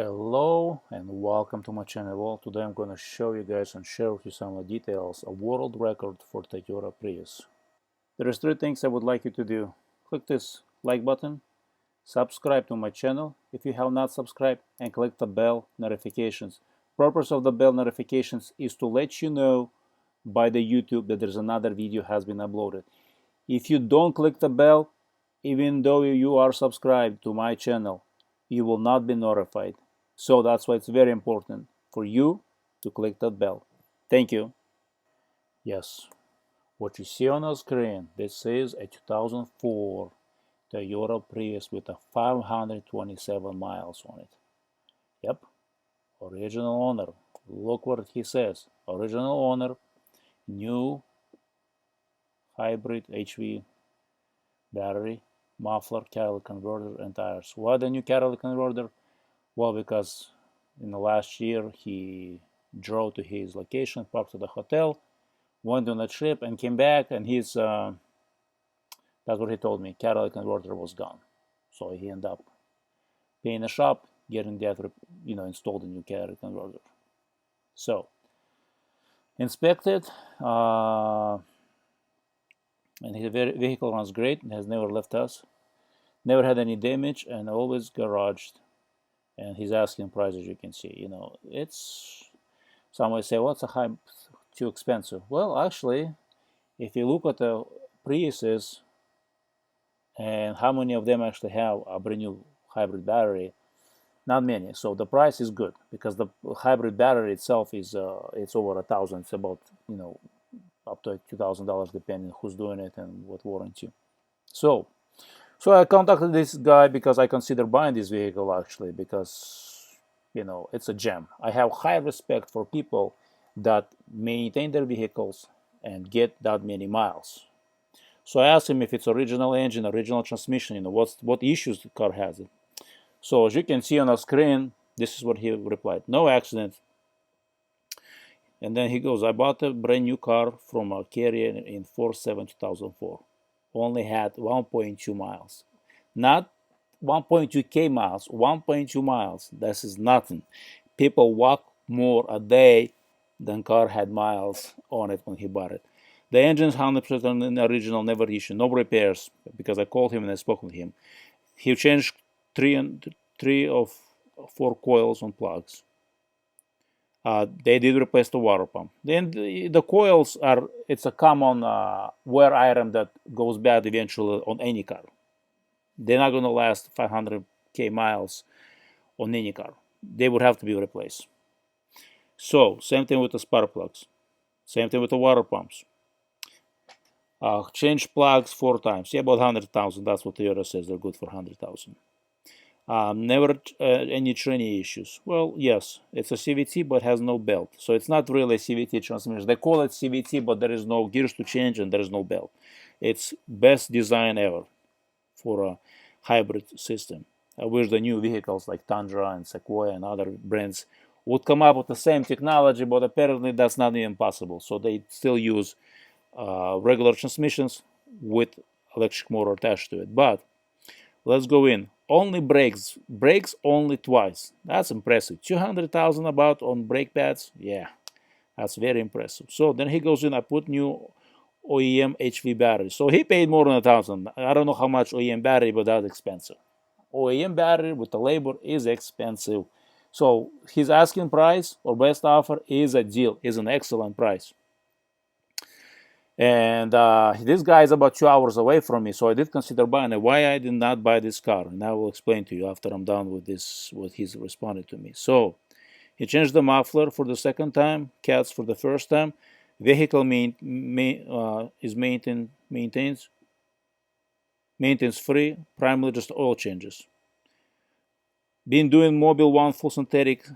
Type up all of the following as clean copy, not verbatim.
Hello and welcome to my channel. Well, today I'm going to show you guys and share with you some of the details of world record for Toyota Prius. There is three things I would like you to do. Click this like button, subscribe to my channel if you have not subscribed, and click the bell notifications. Purpose of the bell notifications is to let you know by the YouTube that there's another video has been uploaded. If you don't click the bell, even though you are subscribed to my channel, you will not be notified. So that's why it's very important for you to click that bell. Thank you. Yes, what you see on the screen, this is a 2004 Toyota Prius with a 527 miles on it. Yep, original owner. Look what he says. Original owner, new hybrid HV battery, muffler, catalytic converter, and tires. Why the new catalytic converter? Well, because in the last year he drove to his location, parked at the hotel, went on a trip, and came back, and his that's what he told me. Catalytic converter was gone, so he ended up paying a shop, getting that installed a new catalytic converter. So inspected, and his vehicle runs great. It has never left us, never had any damage, and always garaged. And he's asking price, as you can see. It's, some might say, what's a too expensive? Well, actually, if you look at the Priuses and how many of them actually have a brand new hybrid battery, not many. So the price is good because the hybrid battery itself is it's over $1,000. It's about up to $2,000 depending who's doing it and what warranty. So I contacted this guy because I consider buying this vehicle actually because it's a gem. I have high respect for people that maintain their vehicles and get that many miles. So I asked him if it's original engine, original transmission, what issues the car has. So as you can see on the screen, this is what he replied: no accident. And then he goes, I bought a brand new car from a carrier in 4/7/2004. Only had 1.2 miles. Not 1.2k miles, 1.2 miles. This is nothing. People walk more a day than car had miles on it when he bought it. The engine's 100% in the original, never issued, no repairs, because I called him and I spoke with him. He changed three of 4 coils on plugs. They did replace the water pump. Then the coils it's a common wear item that goes bad eventually on any car. They're not going to last 500k miles on any car. They would have to be replaced. So same thing with the spark plugs. Same thing with the water pumps. Change plugs 4 times. Yeah, about 100,000. That's what Toyota says. They're good for 100,000. Never any tranny issues. Well, yes, it's a CVT but has no belt. So it's not really a CVT transmission. They call it CVT, but there is no gears to change and there is no belt. It's best design ever for a hybrid system. I wish the new vehicles like Tundra and Sequoia and other brands would come up with the same technology, but apparently that's not even possible. So they still use regular transmissions with electric motor attached to it. But let's go in. Only brakes only twice. That's impressive. 200,000 about on brake pads. Yeah, that's very impressive. So then he goes in. I put new OEM HV battery. So he paid more than 1,000. I don't know how much OEM battery, but that's expensive. OEM battery with the labor is expensive. So his asking price or best offer is a deal. Is an excellent price. And this guy is about 2 hours away from me, so I did consider buying it. Why I did not buy this car, and I will explain to you after I'm done with this, what he's responded to me. So he changed the muffler for the second time, cats for the first time. Vehicle is maintenance free, primarily just oil changes. Been doing Mobil 1 full synthetic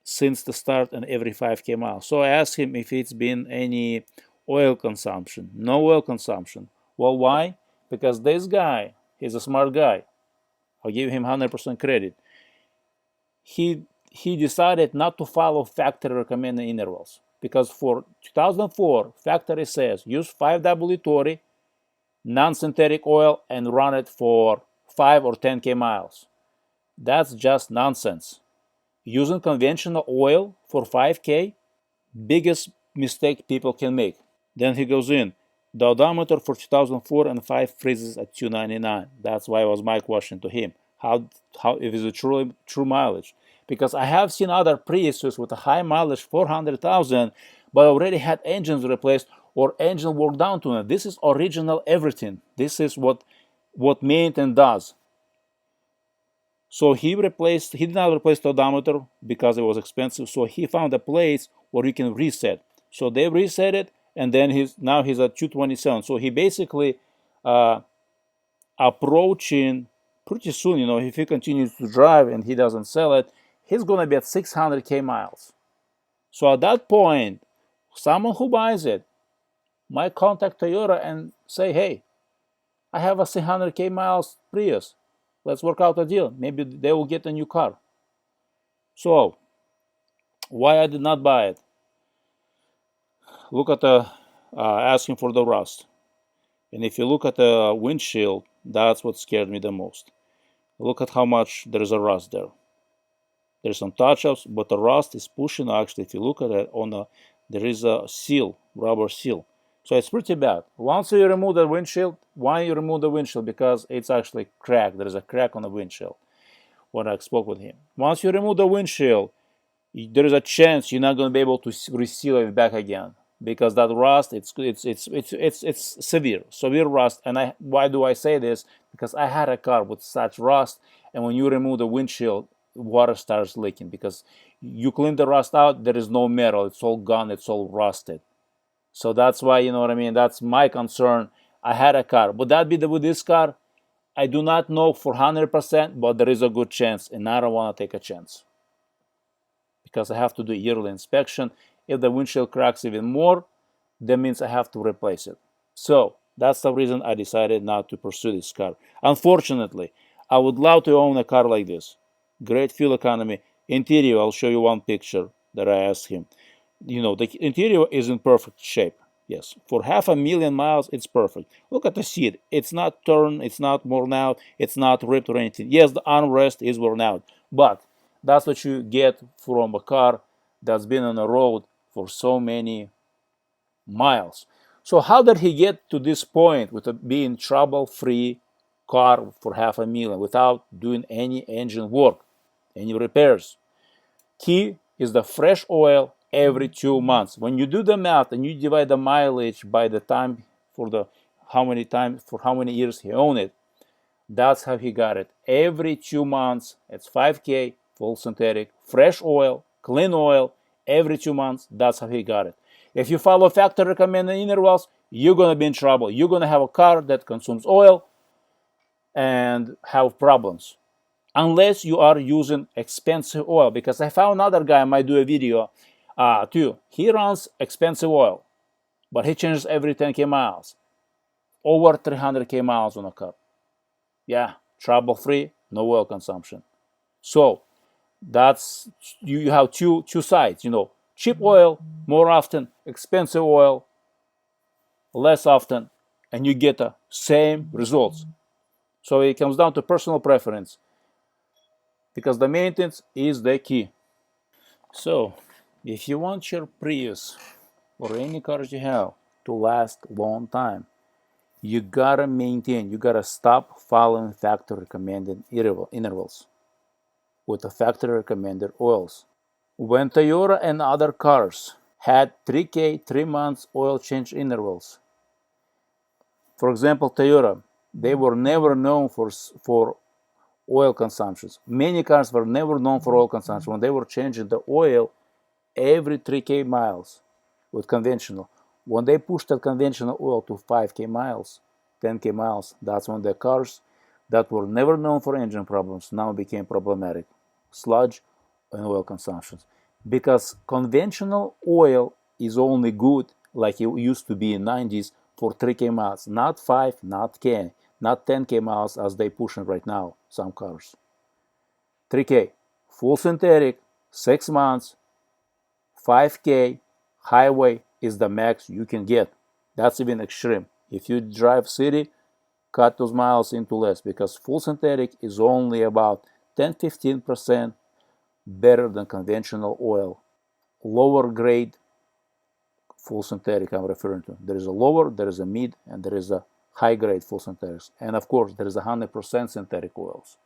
since the start and every 5k miles. So I asked him if it's been any oil consumption. No oil consumption. Well, why? Because this guy, he's a smart guy. I'll give him 100% credit. He decided not to follow factory recommended intervals. Because for 2004, factory says use 5W30 non-synthetic oil and run it for 5 or 10k miles. That's just nonsense. using conventional oil for 5K, biggest mistake people can make. Then he goes in. The odometer for 2004 and 5 freezes at 299. That's why it was my question to him. How if it's a true mileage? Because I have seen other Priuses with a high mileage, 400,000, but already had engines replaced or engine work down to it. This is original everything. This is what maintenance does. So he did not replace the odometer because it was expensive. So he found a place where you can reset. So they reset it, and then now he's at 227. So he basically approaching pretty soon. If he continues to drive and he doesn't sell it, he's gonna be at 600K miles. So at that point, someone who buys it might contact Toyota and say, "Hey, I have a 600K miles Prius. Let's work out a deal. Maybe they will get a new car." So, why I did not buy it? Look at the asking for the rust. And if you look at the windshield, that's what scared me the most. Look at how much there is a rust there. There's some touch-ups, but the rust is pushing. Actually, if you look at it, there is a seal, rubber seal. So it's pretty bad. Once you remove the windshield, why you remove the windshield? Because it's actually cracked. There is a crack on the windshield when I spoke with him. Once you remove the windshield, there is a chance you're not going to be able to reseal it back again, because that rust, it's severe rust. And why do I say this? Because I had a car with such rust, and when you remove the windshield, water starts leaking because you clean the rust out. There is no metal. It's all gone. It's all rusted. So that's why, you know what I mean? That's my concern. I had a car. Would that be with this car? I do not know for 100%, but there is a good chance, and I don't want to take a chance because I have to do a yearly inspection. If the windshield cracks even more, that means I have to replace it. So that's the reason I decided not to pursue this car. Unfortunately, I would love to own a car like this. Great fuel economy. Interior, I'll show you one picture that I asked him. The interior is in perfect shape. Yes, for 500,000 miles, it's perfect. Look at the seat. It's not turned, it's not worn out, it's not ripped or anything. Yes, the armrest is worn out, but that's what you get from a car that's been on the road for so many miles. So how did he get to this point with being trouble-free car for 500,000 without doing any engine work, any repairs? Key is the fresh oil every 2 months. When you do the math and you divide the mileage by the time for how many years he owned it, that's how he got it. Every 2 months, it's 5K, full synthetic, fresh oil, clean oil, every 2 months. That's how he got it. If you follow factory recommended intervals, you're going to be in trouble. You're going to have a car that consumes oil and have problems. Unless you are using expensive oil, because I found another guy, I might do a video too. He runs expensive oil, but he changes every 10K miles. Over 300K miles on a car. Yeah, trouble-free, no oil consumption. So that's you have two sides. Cheap oil more often, expensive oil less often, and you get the same results. So it comes down to personal preference, because the maintenance is the key. So if you want your Prius or any cars you have to last a long time, you gotta maintain, you gotta stop following factory recommended intervals with the factory recommended oils. When Toyota and other cars had 3K 3 months oil change intervals, for example, Toyota, they were never known for oil consumptions. Many cars were never known for oil consumption when they were changing the oil every 3K miles with conventional. When they pushed that conventional oil to 5K miles, 10K miles, that's when the cars that were never known for engine problems now became problematic. Sludge and oil consumptions. Because conventional oil is only good like it used to be in 90s for 3K miles, not 5, not 10K miles as they pushing right now, some cars. 3K, full synthetic, 6 months, 5K, highway is the max you can get. That's even extreme. If you drive city, cut those miles into less, because full synthetic is only about 10-15% better than conventional oil. Lower grade full synthetic I'm referring to. There is a lower, there is a mid, and there is a high grade full synthetics. And of course, there is 100% synthetic oils.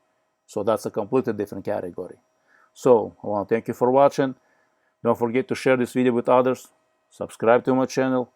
So that's a completely different category. So I want to thank you for watching. Don't forget to share this video with others. Subscribe to my channel.